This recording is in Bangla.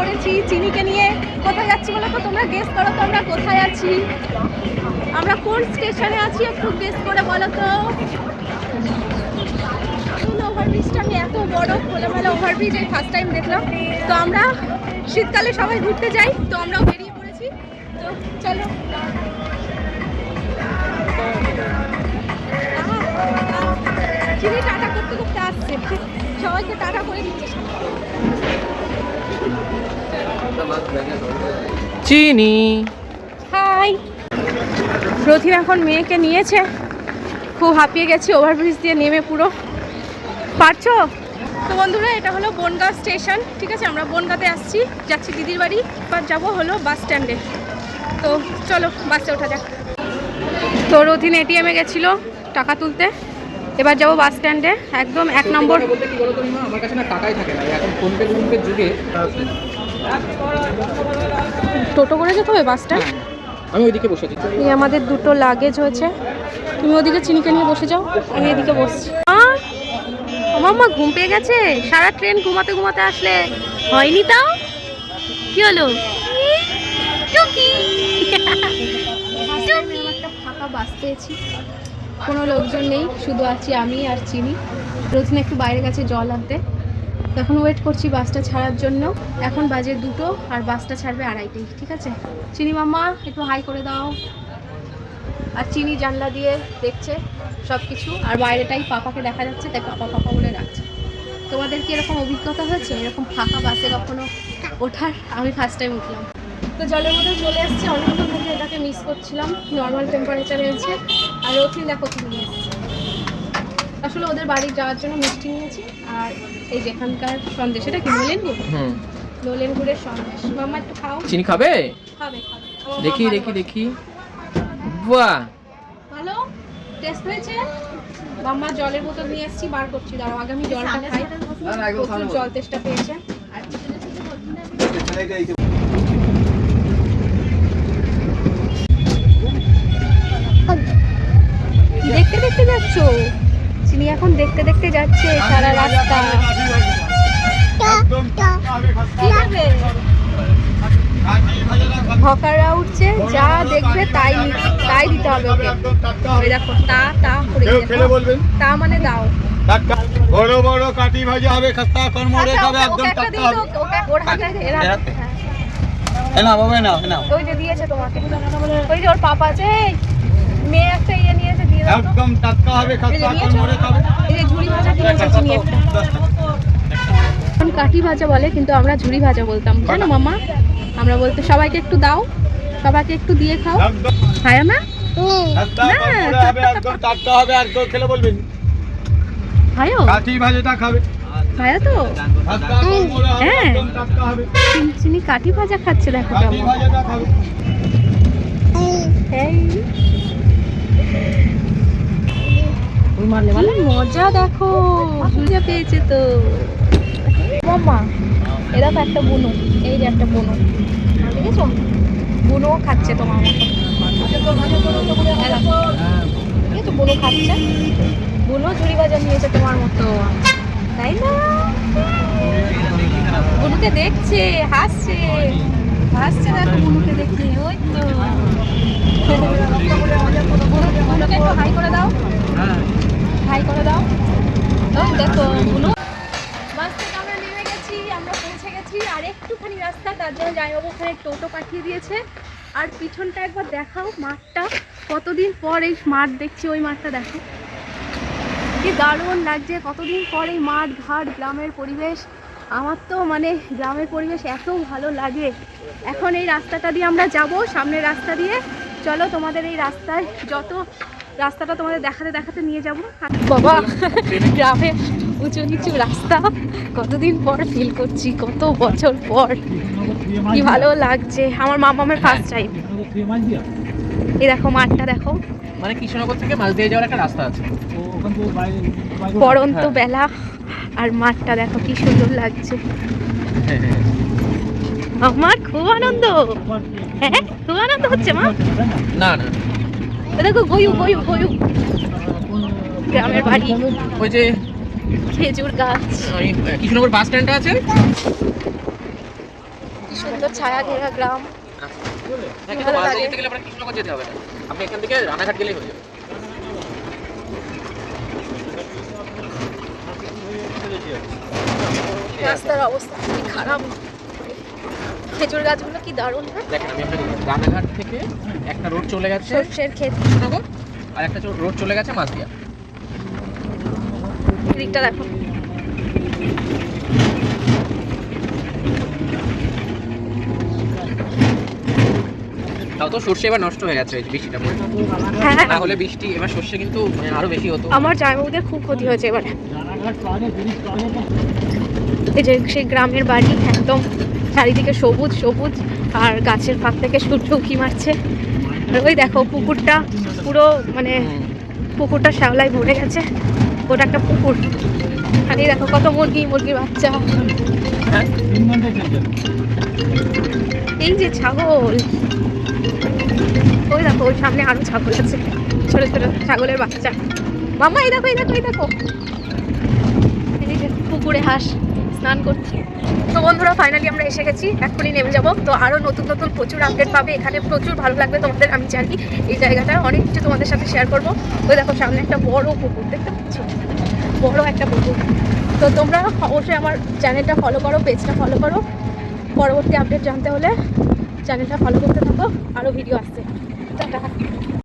পড়েছি চিনিকে নিয়ে। কোথায় যাচ্ছি বলো তো, তোমরা গেস করো তো আমরা কোথায় আছি, আমরা কোন স্টেশনে আছি একটু গেস করে বলো তো। ওভারব্রিজটা আমি এত বড় খোলামেলা ওভারব্রিজ এই ফার্স্ট টাইম দেখলাম। তো আমরা শীতকালে সবাই ঘুরতে যাই, তো আমরাও বেরিয়ে পড়েছি। তো চলো চিনি টাটা করতে করতে আসছে, সবাইকে টাটা করে দিচ্ছে। চিনি হাই, প্রতিম এখন মেয়েকে নিয়েছে, খুব হাঁপিয়ে গেছি ওভারব্রিজ দিয়ে নেমে পুরো। পারছো তো বন্ধুরা? এটা হলো বনগাঁ স্টেশন, ঠিক আছে? আমরা বনগাঁতে আসছি, যাচ্ছি দিদির বাড়ি। এবার যাবো হলো বাস স্ট্যান্ডে। তো চলো বাসে ওঠা যাক। তো রথিন এটিএমে গেছিলো টাকা তুলতে, এবার যাবো বাস স্ট্যান্ডে, একদম 1 নম্বর। আমার কাছে না টাকাই থাকে না এখন, ফোনপে গুগলপে যুগে। টোটো করে যেতে হবে বাসটা। আমি ওইদিকে বসে আছি। এই আমাদের দুটো লাগেজ হয়েছে, তুমি ওদিকে চিনিকে নিয়ে বসে যাও, আমি এদিকে বসছি। মাম্মা ঘুম পেয়ে গেছে, সারা ট্রেন ঘুমাতে ঘুমাতে আসলে হয়নি। তাও কি হলো? একটা ফাঁকা বাস পেয়েছি, কোনো লোকজন নেই, শুধু আছি আমি আর চিনি। রোজিন একটু বাইরে গেছে জল আনতে, তখন ওয়েট করছি বাসটা ছাড়ার জন্য। এখন বাজে 2টো আর বাসটা ছাড়বে 2:30টায়, ঠিক আছে? চিনি মাম্মা একটু হাই করে দাও। আর চিনি জানলা দিয়ে দেখছে সব কিছু, আর বাইরেটাই পাপাকে দেখা যাচ্ছে, তাই পাপা পাপা বলে রাখছে। তোমাদের কি এরকম অভিজ্ঞতা হয়েছে, এরকম ফাঁকা বাসে কখনো ওঠার? আমি ফার্স্ট টাইম উঠলাম। তো জলের মধ্যে চলে এসেছি, অনেকক্ষণ ধরে এটাকে মিস করছিলাম। নর্মাল টেম্পারেচারে আছে। আর রথিন দেখো কি নিয়ে এসেছে, আসলে ওদের বাড়ি যাওয়ার জন্য মিষ্টি নিয়েছি। আর এই যেখানকার সন্দেশ, এটা কি নোলেন গুড়? নোলেন গুড়ের সন্দেশ। মাম্মা একটু খাও। চিনি খাবে? খাবে। দেখি দেখি দেখি। বাহ, ভালো টেস্ট হয়েছে। মাম্মা জলের বোতল নিয়ে এসেছি, বার করছি, দাঁড়াও আগে আমি জলটা খাই। প্রচুর জল তেষ্টা পেয়েছে। দেখতে দেখতে যাচ্ছ? চিনি এখন দেখতে দেখতে যাচ্ছে সারা রাস্তা। হকাররা উঠছে, যা দেখবে তাই দিতে হবে ওকে। ওই দেখো তা করে তা মানে দাও। বড় বড় কাটি ভাজা হবে, খাস্তা কর্মরে খাবে, একদম টাটকা হবে। ওর হাতে না বাবা না না, ওই যে দিয়েছে তোমাকে, ওই যে ওর পাপা আছে, মেয়ে একটা ইয়ে নিয়েছে, দিয়ে দাও। একদম টাটকা হবে, খাস্তা কর্মরে খাবে। এই যে ঝুড়ি ভাজা কিনেছে চিনি একটা। এখন কাঠি ভাজা বলে, কিন্তু আমরা ঝুড়ি ভাজা বলতাম, জানো মাম্মা? আমরা বলতে সবাইকে একটু দাও, সবাইকে একটু দিয়ে খাও। খায় না? খাস্তা কর্মরে হবে, একদম টাটকা হবে। আর কেউ খেলে বলবেন খায়ো? কাঠি ভাজাটা খাবে। খায় তো? খাস্তা কর্মরে হবে, একদম টাটকা হবে। চিনি কাঠি ভাজা খাচ্ছে, দেখো কাঠি কেমন। ভাজাটা খাবে। মজা দেখো, মজা পেয়েছে তো মাম্মা। এরা তো একটা বুনো, এই যে একটা বুনো, দেখেছো? বুনো খাচ্ছে তোমার মতো, ঠিক আছে? বুনো খাচ্ছে, বুনো ঝুড়ি ভাজা নিয়েছে তোমার মতো, তাই না? বুনুকে দেখছে, হাসছে হাসছে, দেখো বুনুকে দেখছে। ওই তো বুনুকে একটু হাই করে দাও, হাই করে দাও। ওই দেখো বুনু। বাস থেকে আমরা নেমে গেছি, আমরা পৌঁছে গেছি। আর একটুখানি রাস্তা, তার জন্য জামাইবাবু ওখানে টোটো পাঠিয়ে দিয়েছে। আর পিছনটা একবার দেখাও, মাঠটা কতদিন পর এই মাঠ দেখছি। ওই মাঠটা দেখো কি দারুণ লাগছে, কতদিন পর এই মাঠ ঘাট, গ্রামের পরিবেশ। আমার তো মানে গ্রামের পরিবেশ এত ভালো লাগে। এখন এই রাস্তাটা দিয়ে আমরা যাব, সামনের রাস্তা দিয়ে। চলো তোমাদের এই রাস্তায় যত রাস্তাটা তোমাদের দেখাতে দেখাতে নিয়ে যাবো। বাবা, গ্রামের উঁচু নিচু রাস্তা কতদিন পর ফিল করছি, কত বছর পর, কি ভালো লাগছে। আমার মামামের ফার্স্ট টাইম। এই দেখো মাঠটা দেখো, মানে কৃষ্ণনগর থেকে মাছ দিয়ে যাওয়ার একটা রাস্তা আছে। পড়ন্ত বেলা, আর মাঠটা দেখো কি সুন্দর লাগছে। আমার খুব আনন্দ, হ্যাঁ খুব আনন্দ হচ্ছে মা। না না, দেখো গয়ু গয়ু গয়ু, গ্রামের বাড়ি, ওই যে খেজুর গাছ। কৃষ্ণনগর বাস স্ট্যান্ডটা আছে, কি সুন্দর ছায়া ঘেরা গ্রাম। কিন্তু মালদা যেতে গেলে আপনার কৃষ্ণনগর যেতে হবে না, আপনি এখান থেকে রানাঘাট গেলেই হয়ে যাবে। রাস্তার অবস্থা খুবই খারাপ। খেজুর গাছগুলো কি দারুণ না? দেখেন আমি আপনাকে বলি, রানাঘাট থেকে একটা রোড চলে গেছে সর্ষের ক্ষেত, কৃষ্ণনগর, আর একটা রোড চলে গেছে মাঝদিয়া। দিকটা দেখো। তাও তো সর্ষে এবার নষ্ট হয়ে গেছে এই বৃষ্টিটা পড়ে, হ্যাঁ না হলে বৃষ্টি এবার সর্ষে কিন্তু আরো বেশি হতো। আমার জামাইবাবুদের খুব ক্ষতি হয়েছে এবারে। এই যে সেই গ্রামের বাড়ি একদম চারিদিকে সবুজ সবুজ, আর গাছের ফাঁক থেকে সূর্য উঁকি মারছে। আর ওই দেখো পুকুরটা পুরো মানে পুকুরটা শ্যাওলায় ভরে গেছে, ওটা একটা পুকুর। আর এই দেখো কত মুরগির বাচ্চা। এই যে ছাগল, ওই দেখো ওই সামনে আরো ছাগল আছে, ছোট ছোট ছাগলের বাচ্চা। মামা এই দেখো এই দেখো এই দেখো, এই যে পুকুরে হাঁস স্নান করছি। তো বন্ধুরা ফাইনালি আমরা এসে গেছি, এক্ষুনি নেমে যাব। তো আরও নতুন নতুন প্রচুর আপডেট পাবে, এখানে প্রচুর ভালো লাগবে তোমাদের, আমি জানি। এই জায়গাটা অনেক কিছু তোমাদের সাথে শেয়ার করবো। ওই দেখো সামনে একটা বড় পুকুর দেখতে পাচ্ছ, বড় একটা পুকুর। তো তোমরা অবশ্যই আমার চ্যানেলটা ফলো করো, পেজটা ফলো করো। পরবর্তী আপডেট জানতে হলে চ্যানেলটা ফলো করতে থাকো, আরও ভিডিও আসছে। টাটা।